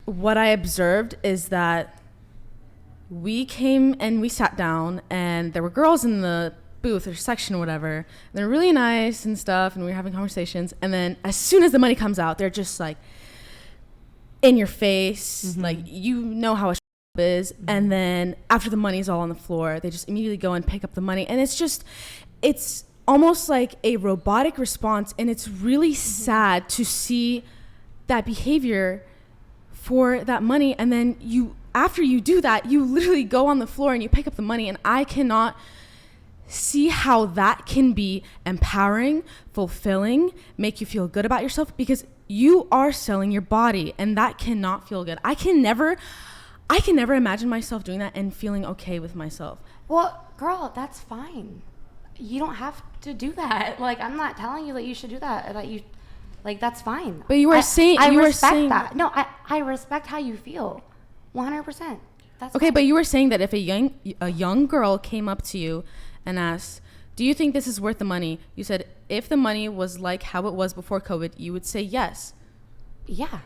what I observed is that we came and we sat down, and there were girls in the booth or section or whatever, and they're really nice and stuff, and we were having conversations, and then as soon as the money comes out, they're just like in your face, like, you know how a is, and then after the money's all on the floor, they just immediately go and pick up the money, and it's almost like a robotic response, and it's really sad to see that behavior for that money. And then after you do that, you literally go on the floor and you pick up the money, and I cannot see how that can be empowering, fulfilling, make you feel good about yourself, because you are selling your body, and that cannot feel good. I can never imagine myself doing that and feeling okay with myself. Well, girl, that's fine. You don't have to do that. Like, I'm not telling you that you should do that. That's fine. But you were saying I respect that. No, I respect how you feel, 100%. That's okay. fine. But you were saying that if a young girl came up to you and asked, "Do you think this is worth the money?" You said, if the money was like how it was before COVID, you would say yes. Yeah.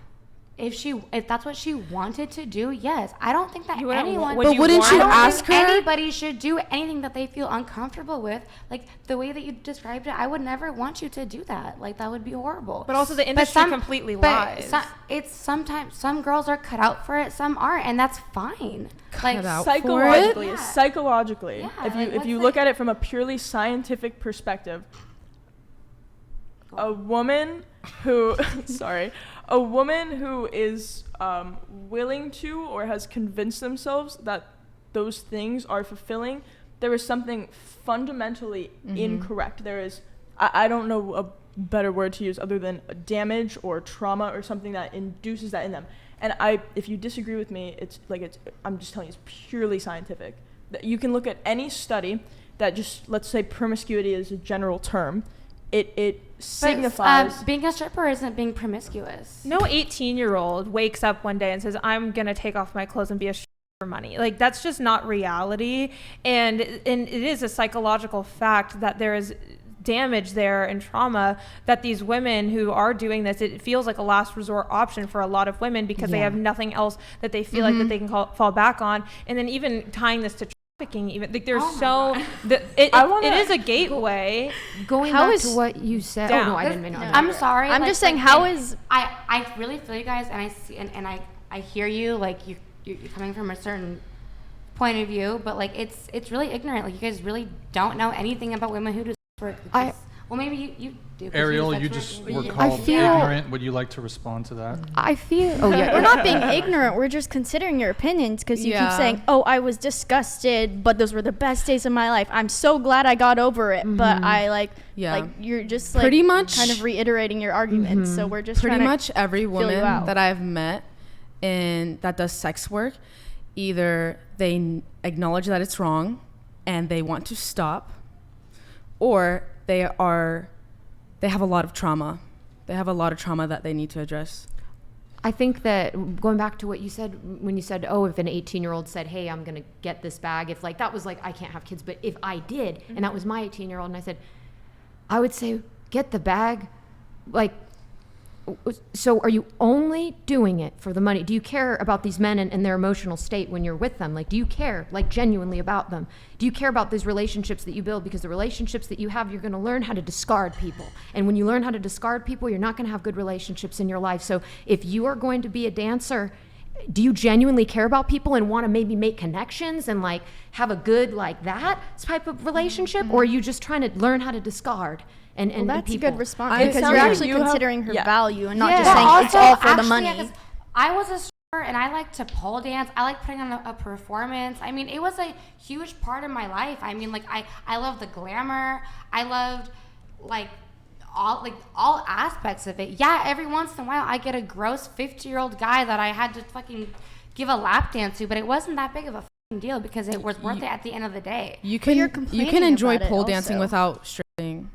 If that's what she wanted to do, yes. I don't think that anyone. But wouldn't you ask her? Anybody should do anything that they feel uncomfortable with. Like, the way that you described it, I would never want you to do that. Like, that would be horrible. But also, the industry completely lies. It's sometimes some girls are cut out for it, some aren't, and that's fine. Psychologically, Yeah, if you look at it from a purely scientific perspective, a woman who is willing to, or has convinced themselves that those things are fulfilling, there is something fundamentally incorrect. There is, I don't know a better word to use other than damage or trauma or something that induces that in them. And if you disagree with me, I'm just telling you, it's purely scientific. You can look at any study that just, let's say promiscuity is a general term. It signifies... being a stripper isn't being promiscuous. No 18-year-old wakes up one day and says, I'm going to take off my clothes and be a stripper for money. Like, that's just not reality. And it is a psychological fact that there is damage there and trauma that these women who are doing this, it feels like a last resort option for a lot of women because they have nothing else that they feel like that they can fall back on. And then even tying this to trafficking, even like there's it is a gateway. Going back to what you said. Down. Oh no, I didn't mean to. I'm sorry. I'm just saying, how is I really feel you guys, and I see and I hear you, like you're coming from a certain point of view, but like it's really ignorant. Like, you guys really don't know anything about women who do work. Well, maybe you do. Ariel, you just were called ignorant. Would you like to respond to that? I feel... Oh, yeah. We're not being ignorant. We're just considering your opinions, because you keep saying, oh, I was disgusted, but those were the best days of my life. I'm so glad I got over it. But I you're just like pretty much kind of reiterating your arguments. So we're just pretty trying much to every woman that I've met that does sex work, either they acknowledge that it's wrong and they want to stop, or they have a lot of trauma. They have a lot of trauma that they need to address. I think that going back to what you said, when you said, oh, if an 18-year-old said, hey, I'm going to get this bag, if like that was like, I can't have kids, but if I did, and that was my 18-year-old, and I said, I would say, get the bag. Like, so are you only doing it for the money? Do you care about these men and their emotional state when you're with them? Like, do you care, like, genuinely about them? Do you care about these relationships that you build? Because the relationships that you have, you're going to learn how to discard people. And when you learn how to discard people, you're not going to have good relationships in your life. So if you are going to be a dancer, do you genuinely care about people and want to maybe make connections and like have a good like that type of relationship? Or are you just trying to learn how to discard? And that's people. a good response, because you're actually considering her value and not just saying also, it's all for the money. I was a stripper and I like to pole dance. I like putting on a performance. I mean, it was a huge part of my life. I mean, like I loved the glamour. I loved all aspects of it. Yeah, every once in a while I get a gross 50-year-old guy that I had to fucking give a lap dance to, but it wasn't that big of a fucking deal because it was worth it at the end of the day. You can enjoy pole dancing without stripping.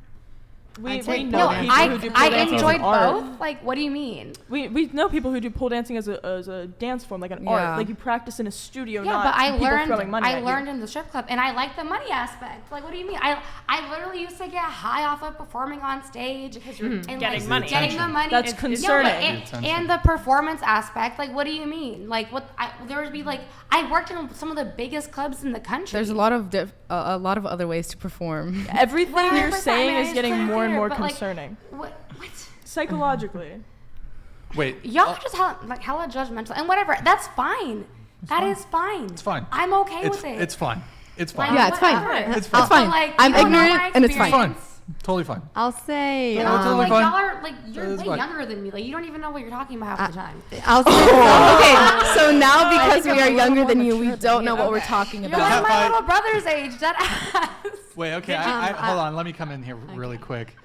We take know pole people who do pole I dancing as enjoyed an art. both. Like, what do you mean? We know people who do pole dancing as a dance form, like an art. Like you practice in a studio, Yeah, not but I people throwing money I at learned you. in the strip club, and I like the money aspect. Like, what do you mean? I literally used to get high off of performing on stage because you're Getting money. Getting the money. That's concerning. And the performance aspect. Like, what do you mean? Like, there would be like, I worked in some of the biggest clubs in the country. There's a lot of other ways to perform. Everything you're 100%, saying I mean, is it's getting clear, more and more but, like, concerning. What? Psychologically. Wait. Y'all are just hella judgmental and whatever. That's fine. That is fine. It's fine. I'm okay with it. It's fine. It's fine. Like, Yeah, it's fine. whatever. It's fine. It's fine. Like, I'm you don't know ignorant my and it's fine. It's fine. experience. Totally fine. I'll say. You know, totally like fine. y'all are like you're It's way fine. younger than me. Like you don't even know what you're talking about half the time. I'll say. Okay, so now because think we I'm are a little younger more than you, we mature than don't you. know what we're Okay. talking You're about. like my I- little brother's age. That ass. Wait, okay. Hold on. Let me come in here really quick.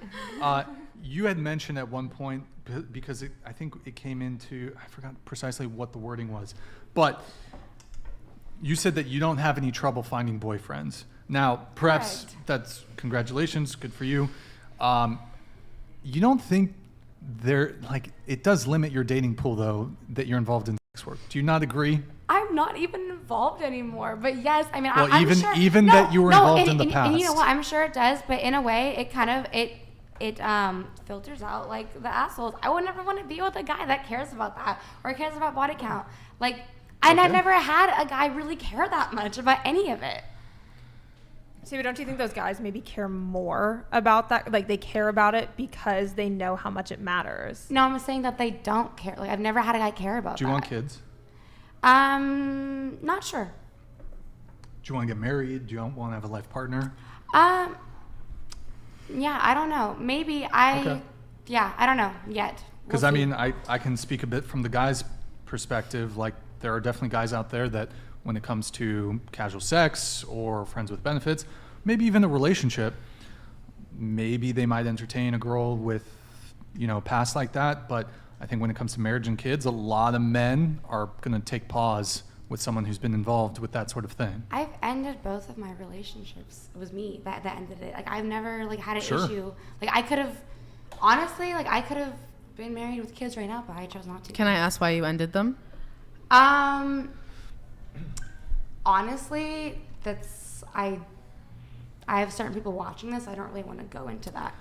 You had mentioned at one point, because I think it came into, I forgot precisely what the wording was, but you said that you don't have any trouble finding boyfriends. Now, perhaps that's congratulations, good for you. You don't think it does limit your dating pool though, that you're involved in sex work. Do you not agree? I'm not even involved anymore. But yes, I mean, Well, I'm even- sure, even that you were involved in the And you know past. what? I'm sure it does. But in a way, it kind of filters out like the assholes. I would never want to be with a guy that cares about that or cares about body count. Like, and I've Okay. never had a guy really care that much about any of it. See, but don't you think those guys maybe care more about that? Like they care about it because they know how much it matters. No, I'm saying that they don't care. Like I've never had a guy care about Do you that. want kids? Not sure. Do you want to get married? Do you want to have a life partner? Yeah, I don't know. Maybe Okay. yeah, I don't know yet. Because We'll I see. mean, I can speak a bit from the guy's perspective. Like, there are definitely guys out there that, when it comes to casual sex or friends with benefits, maybe even a relationship, maybe they might entertain a girl with, past like that. But I think when it comes to marriage and kids, a lot of men are going to take pause with someone who's been involved with that sort of thing. I've ended both of my relationships. It was me that ended it. Like I've never had an Sure. issue. Like I could have, honestly, I could have been married with kids right now, but I chose not to. Can I ask why you ended them? Honestly, I have certain people watching this. I don't really want to go into that.